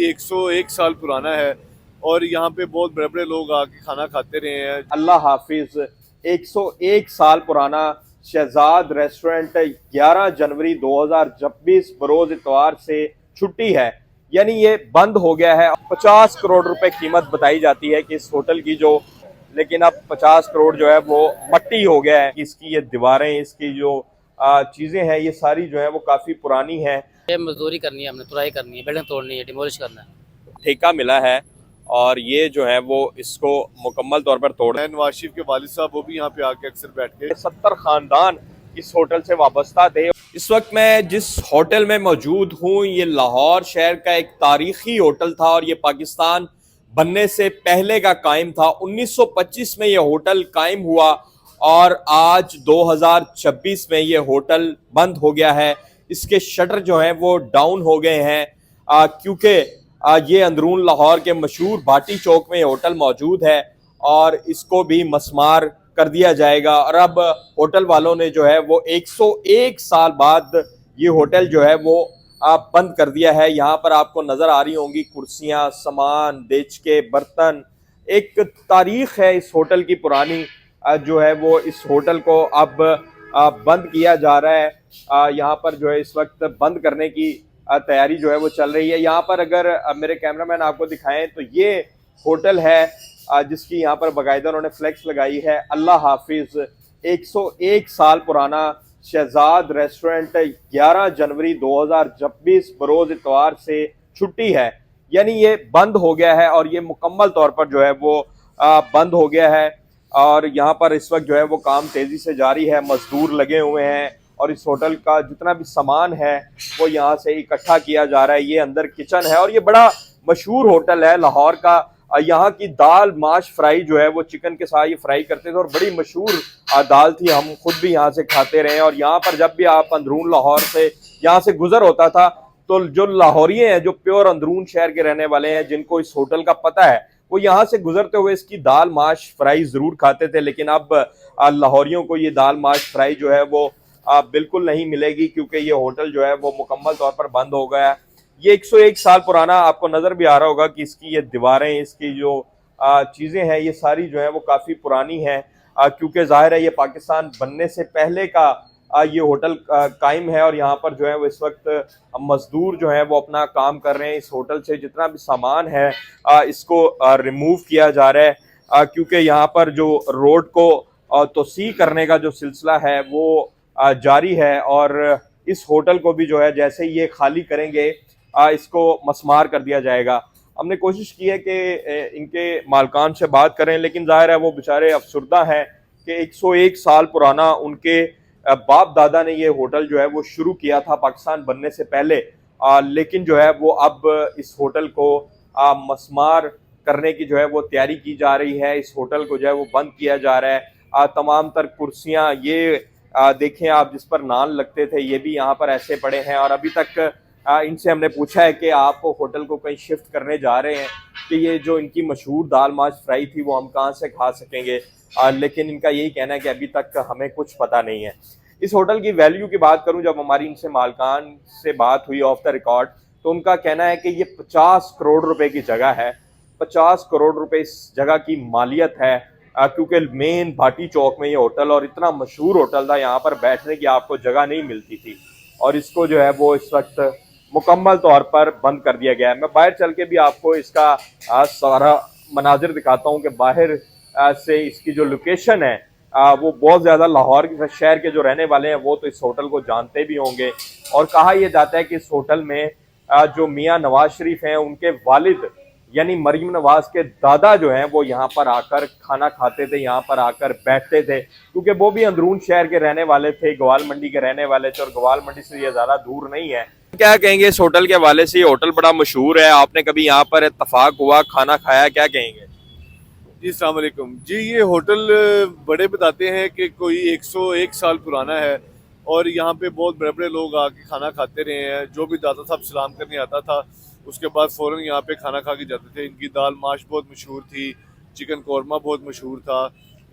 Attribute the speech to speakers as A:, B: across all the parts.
A: 101 साल पुराना है और यहाँ पे बहुत बड़े बड़े लोग आके खाना खाते रहे हैं।
B: अल्लाह हाफिज। 101 साल पुराना शहजाद रेस्टोरेंट 11 जनवरी 2026 बरोज इतवार से छुट्टी है, यानी ये बंद हो गया है। 50 करोड़ रुपए कीमत बताई जाती है कि इस होटल की, जो लेकिन अब 50 करोड़ जो है वो मट्टी हो गया है। इसकी ये दीवारें, इसकी जो चीजें हैं, ये सारी जो है वो काफी पुरानी है।
C: ये मजदूरी करनी है, हमने तुराई करनी है, बिल्डिंग तोड़नी है, डिमोलिश करना है।
B: ठेका मिला है और ये जो है वो इसको मुकम्मल तौर पर तोड़।
A: नवाज शरीफ के वालिद साहब वो भी यहाँ पे आके अक्सर बैठ के
B: 70 खानदान इस होटल से वाबस्ता थे। इस वक्त मैं जिस होटल में मौजूद हूँ, ये लाहौर शहर का एक तारीखी होटल था और ये पाकिस्तान बनने से पहले का कायम था। 1925 में ये होटल कायम हुआ और आज 2026 में ये होटल बंद हो गया है। इसके शटर जो हैं वो डाउन हो गए हैं क्योंकि ये अंदरून लाहौर के मशहूर भाटी चौक में होटल मौजूद है और इसको भी मस्मार कर दिया जाएगा। और अब होटल वालों ने जो है वो 101 साल बाद ये होटल जो है वो बंद कर दिया है। यहाँ पर आपको नजर आ रही होंगी कुर्सियां, सामान, देच के बर्तन। एक तारीख है इस होटल की पुरानी, जो है वो इस होटल को अब बंद किया जा रहा है। यहाँ पर जो है इस वक्त बंद करने की तैयारी जो है वो चल रही है। यहाँ पर अगर मेरे कैमरामैन आपको दिखाएं तो ये होटल है जिसकी यहाँ पर बाकायदा उन्होंने फ्लेक्स लगाई है, अल्लाह हाफिज। 101 साल पुराना शहजाद रेस्टोरेंट 11 जनवरी 2026 बरोज इतवार से छुट्टी है, यानी ये बंद हो गया है और ये मुकम्मल तौर पर जो है वो बंद हो गया है। और यहाँ पर इस वक्त जो है वो काम तेजी से जारी है, मजदूर लगे हुए हैं और इस होटल का जितना भी सामान है वो यहाँ से इकट्ठा किया जा रहा है। ये अंदर किचन है और ये बड़ा मशहूर होटल है लाहौर का। यहाँ की दाल माश फ्राई जो है वो चिकन के साथ ये फ्राई करते थे और बड़ी मशहूर दाल थी, हम खुद भी यहाँ से खाते रहे। और यहाँ पर जब भी आप अंदरून लाहौर से यहाँ से गुजर होता था तो जो लाहौरी हैं, जो प्योर अंदरून शहर के रहने वाले हैं, जिनको इस होटल का पता है, वो यहाँ से गुजरते हुए इसकी दाल माश फ्राई जरूर खाते थे। लेकिन अब लाहौरियों को ये दाल माश फ्राई जो है वो बिल्कुल नहीं मिलेगी क्योंकि ये होटल जो है वो मुकम्मल तौर पर बंद हो गया है। ये 101 साल पुराना, आपको नजर भी आ रहा होगा कि इसकी ये दीवारें, इसकी जो चीजें हैं, ये सारी जो है वो काफी पुरानी हैं क्योंकि जाहिर है ये पाकिस्तान बनने से पहले का ये होटल कायम है। और यहाँ पर जो है वो इस वक्त मजदूर जो है वो अपना काम कर रहे हैं। इस होटल से जितना भी सामान है इसको रिमूव किया जा रहा है क्योंकि यहाँ पर जो रोड को तोसी करने का जो सिलसिला है वो जारी है। और इस होटल को भी जो है जैसे ये खाली करेंगे इसको मस्मार कर दिया जाएगा। हमने कोशिश की है कि इनके मालकान से बात करें, लेकिन जाहिर है वो बेचारे अफसुर्दा हैं कि 101 साल पुराना उनके बाप दादा ने ये होटल जो है वो शुरू किया था पाकिस्तान बनने से पहले, लेकिन जो है वो अब इस होटल को मस्मार करने की जो है वो तैयारी की जा रही है। इस होटल को जो है वो बंद किया जा रहा है। तमाम तर कुर्सियाँ ये देखें आप, जिस पर नान लगते थे, ये भी यहाँ पर ऐसे पड़े हैं। और अभी तक इनसे हमने पूछा है कि आप होटल को कहीं शिफ्ट करने जा रहे हैं कि ये जो इनकी मशहूर दाल माश फ्राई थी वो हम कहाँ से खा सकेंगे, लेकिन इनका यही कहना है कि अभी तक हमें कुछ पता नहीं है। इस होटल की वैल्यू की बात करूं, जब हमारी इनसे मालकान से बात हुई ऑफ द रिकॉर्ड, तो उनका कहना है कि ये 50 करोड़ रुपए की जगह है। 50 करोड़ रुपए इस जगह की मालियत है क्योंकि मेन भाटी चौक में ये होटल, और इतना मशहूर होटल था, यहाँ पर बैठने की आपको जगह नहीं मिलती थी और इसको जो है वो इस वक्त मुकम्मल तौर पर बंद कर दिया गया है। मैं बाहर चल के भी आपको इसका सारा मनाजिर दिखाता हूँ कि बाहर से इसकी जो लोकेशन है वो बहुत ज़्यादा, लाहौर शहर के जो रहने वाले हैं वो तो इस होटल को जानते भी होंगे। और कहा यह जाता है कि इस होटल में जो मियाँ नवाज शरीफ हैं उनके वालिद यानी मरीम नवाज के दादा जो हैं वो यहाँ पर आकर खाना खाते थे, यहाँ पर आकर बैठते थे, क्योंकि वो भी अंदरून शहर के रहने वाले थे, ग्वाल मंडी के रहने वाले थे और ग्वाल मंडी से ये ज़्यादा दूर नहीं है। क्या कहेंगे इस होटल के हवाले से? ये होटल बड़ा मशहूर है, आपने कभी यहाँ पर इत्तफाक हुआ, खाना खाया, क्या कहेंगे?
A: जी अस्सलाम वालेकुम जी। ये होटल बड़े बताते हैं कि कोई 101 साल पुराना है और यहाँ पे बहुत बड़े बड़े लोग आके खाना खाते रहे हैं। जो भी दादा साहब सलाम करने आता था उसके बाद फ़ौरन यहाँ पे खाना खा के जाते थे। इनकी दाल माश बहुत मशहूर थी, चिकन कौरमा बहुत मशहूर था।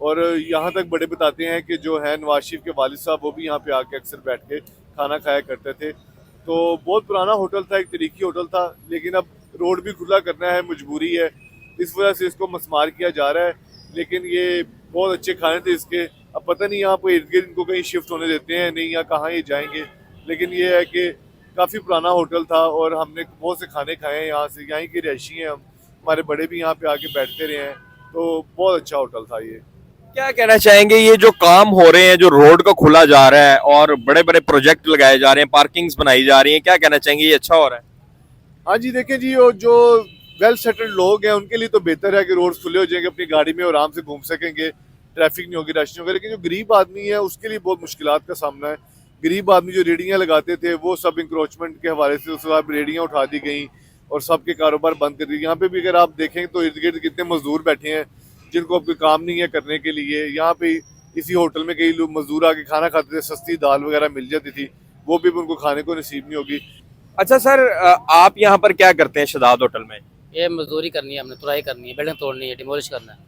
A: और यहाँ तक बड़े बताते हैं कि जो है नवाज शरीफ के वालिद साहब वो भी यहाँ पे आके अक्सर बैठ के खाना खाया करते थे। तो बहुत पुराना होटल था, एक तरीकी होटल था, लेकिन अब रोड भी खुला करना है, मजबूरी है, इस वजह से इसको मस्मार किया जा रहा है। लेकिन ये बहुत अच्छे खाने थे इसके, अब पता नहीं यहाँ पे इर्द गिर्द इनको कहीं शिफ्ट होने देते हैं नहीं, या कहाँ ये जाएंगे। लेकिन ये है कि काफ़ी पुराना होटल था और हमने बहुत से खाने खाए हैं यहाँ से, यहीं के रहायशी हैं हम, हमारे बड़े भी यहाँ पे आके बैठते रहे हैं, तो बहुत अच्छा होटल था ये।
B: क्या कहना चाहेंगे, ये जो काम हो रहे हैं, जो रोड को खुला जा रहा है और बड़े बड़े प्रोजेक्ट लगाए जा रहे हैं, पार्किंग्स बनाई जा रही हैं, क्या कहना चाहेंगे, ये अच्छा हो रहा है?
A: हाँ जी, देखें जी, वो जो वेल सेटल्ड लोग हैं उनके लिए तो बेहतर है कि रोड खुले हो जाएंगे, अपनी गाड़ी में आराम से घूम सकेंगे, ट्रैफिक नहीं होगी, रश नहीं होगा। लेकिन जो गरीब आदमी है उसके लिए बहुत मुश्किलात का सामना है। गरीब आदमी जो रेहड़ियाँ लगाते थे वो सब इंक्रोचमेंट के हवाले से उस सब रेहड़ियाँ उठा दी गई और सबके कारोबार बंद कर दिए। यहाँ पे भी अगर आप देखें तो इर्द गिर्द कितने मजदूर बैठे हैं जिनको अब कोई काम नहीं है करने के लिए। यहाँ पे इसी होटल में कई लोग मजदूर आके खाना खाते थे, सस्ती दाल वगैरह मिल जाती थी, वो भी उनको खाने को नसीब नहीं होगी।
B: अच्छा सर, आप यहाँ पर क्या करते हैं शदाद होटल में?
C: ये मजदूरी करनी है, हमने तुराई करनी है, बिल्डिंग तोड़नी है, डिमोलिश करना है।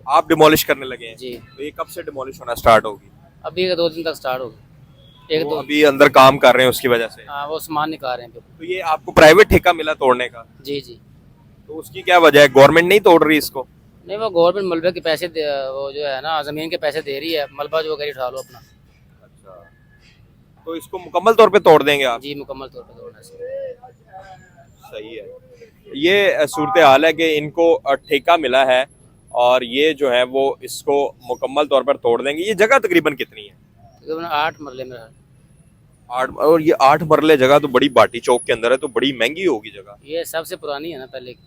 B: आप डिमोलिश करने लगे हैं?
C: जी,
B: तो ये कब से डिमोलिश होना स्टार्ट होगी?
C: अभी 2 दिन तक स्टार्ट होगी। एक
B: वो
C: दो
B: अभी अंदर काम कर रहे हैं उसकी वजह से?
C: हाँ, वो सामान निकाल रहे हैं।
B: तो ये आपको प्राइवेट ठेका मिला तोड़ने का?
C: जी जी।
B: तो उसकी क्या वजह है, गवर्नमेंट नहीं तोड़ रही इसको?
C: नहीं, वो गवर्नमेंट मलबे के पैसे वो जो है ना ज़मीन के पैसे दे रही है, मलबा जो वगैरह उठा लो अपना।
B: अच्छा, तो इसको मुकम्मल तौर पे तोड़ देंगे आप?
C: जी, मुकम्मल तौर पर तोड़ना है।
B: सही है। ये सूरत हाल है कि इनको ठेका मिला है और ये जो है वो इसको मुकम्मल तौर पर तोड़ देंगे। ये जगह तकरीबन कितनी है?
C: तकरीबन 8 मरले में है।
B: 8, और ये 8 मरले जगह तो बड़ी बाटी चौक के अंदर है, तो बड़ी महंगी होगी जगह।
C: ये सबसे पुरानी है ना, पहले एक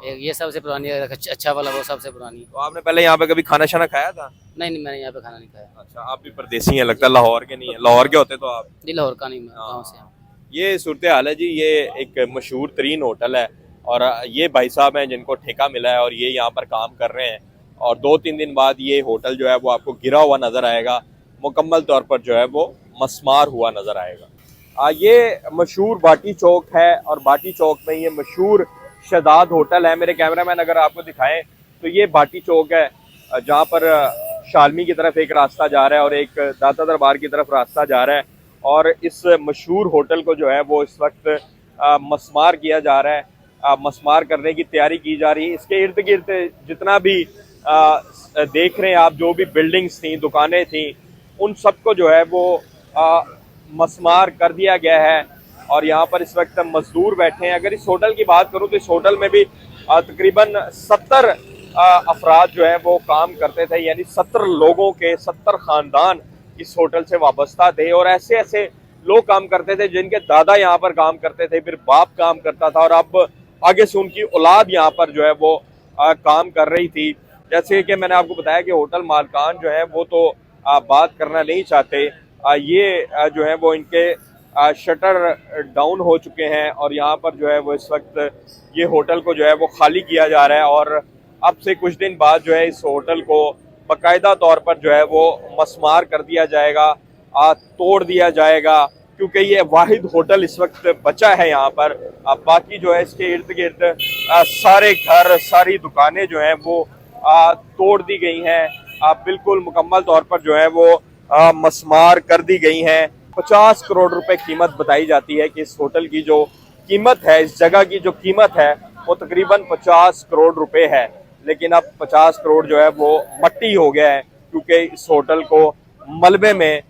C: ये सबसे पुरानी है, अच्छा वाला वो सबसे पुरानी है।
B: तो आपने पहले यहाँ पे कभी खाना शाना खाया था?
C: नहीं, मैंने यहाँ पे खाना नहीं खाया।
B: अच्छा, आप भी परदेसी हैं लगता है, लाहौर के नहीं है? लाहौर के होते तो आप?
C: जी, लाहौर का नहीं, मैं गाँव से हूँ।
B: ये सूरत हाल है जी। ये एक मशहूर तरीन होटल है और ये भाई साहब हैं जिनको ठेका मिला है और ये यहाँ पर काम कर रहे हैं, और 2-3 दिन बाद ये होटल जो है वो आपको गिरा हुआ नजर आएगा, मुकम्मल तौर पर जो है वो मस्मार हुआ नजर आएगा। ये मशहूर बाटी चौक है और बाटी चौक में ये मशहूर शदाद होटल है। मेरे कैमरामैन अगर आपको दिखाएं तो ये बाटी चौक है जहाँ पर शालमी की तरफ एक रास्ता जा रहा है और एक दाता दरबार की तरफ रास्ता जा रहा है, और इस मशहूर होटल को जो है वो इस वक्त मस्मार किया जा रहा है, मस्मार करने की तैयारी की जा रही है। इसके इर्द गिर्द जितना भी देख रहे हैं आप, जो भी बिल्डिंग्स थी, दुकानें थी, उन सबको जो है वो मस्मार कर दिया गया है और यहाँ पर इस वक्त मजदूर बैठे हैं। अगर इस होटल की बात करूँ तो इस होटल में भी तकरीबन 70 अफराद जो है वो काम करते थे, यानी 70 लोगों के 70 खानदान इस होटल से वाबस्ता थे, और ऐसे ऐसे लोग काम करते थे जिनके दादा यहाँ पर काम करते थे, फिर बाप काम करता था और अब आगे से उनकी औलाद यहाँ पर जो है वो काम कर रही थी। जैसे कि मैंने आपको बताया कि होटल मालकान जो है वो तो बात करना नहीं चाहते। ये जो है वो इनके शटर डाउन हो चुके हैं और यहाँ पर जो है वो इस वक्त ये होटल को जो है वो खाली किया जा रहा है, और अब से कुछ दिन बाद जो है इस होटल को बाकायदा तौर पर जो है वो मस्मार कर दिया जाएगा, तोड़ दिया जाएगा, क्योंकि ये वाहिद होटल इस वक्त बचा है यहाँ पर। बाकी जो है इसके इर्द गिर्द सारे घर, सारी दुकानें जो हैं वो तोड़ दी गई हैं, बिल्कुल मुकम्मल तौर पर जो है वो मस्मार कर दी गई हैं। 50 करोड़ रुपए कीमत बताई जाती है कि इस होटल की जो कीमत है, इस जगह की जो कीमत है वो तकरीबन 50 करोड़ रुपए है, लेकिन अब 50 करोड़ जो है वो मट्टी हो गया है, क्योंकि इस होटल को मलबे में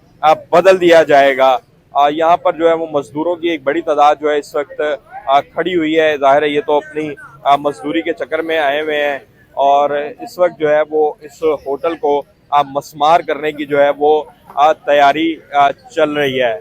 B: बदल दिया जाएगा। यहाँ पर जो है वो मजदूरों की एक बड़ी तादाद जो है इस वक्त खड़ी हुई है। जाहिर है ये तो अपनी मजदूरी के चक्कर में आए हुए हैं और इस वक्त जो है वो इस होटल को मस्मार करने की जो है वो तैयारी चल रही है।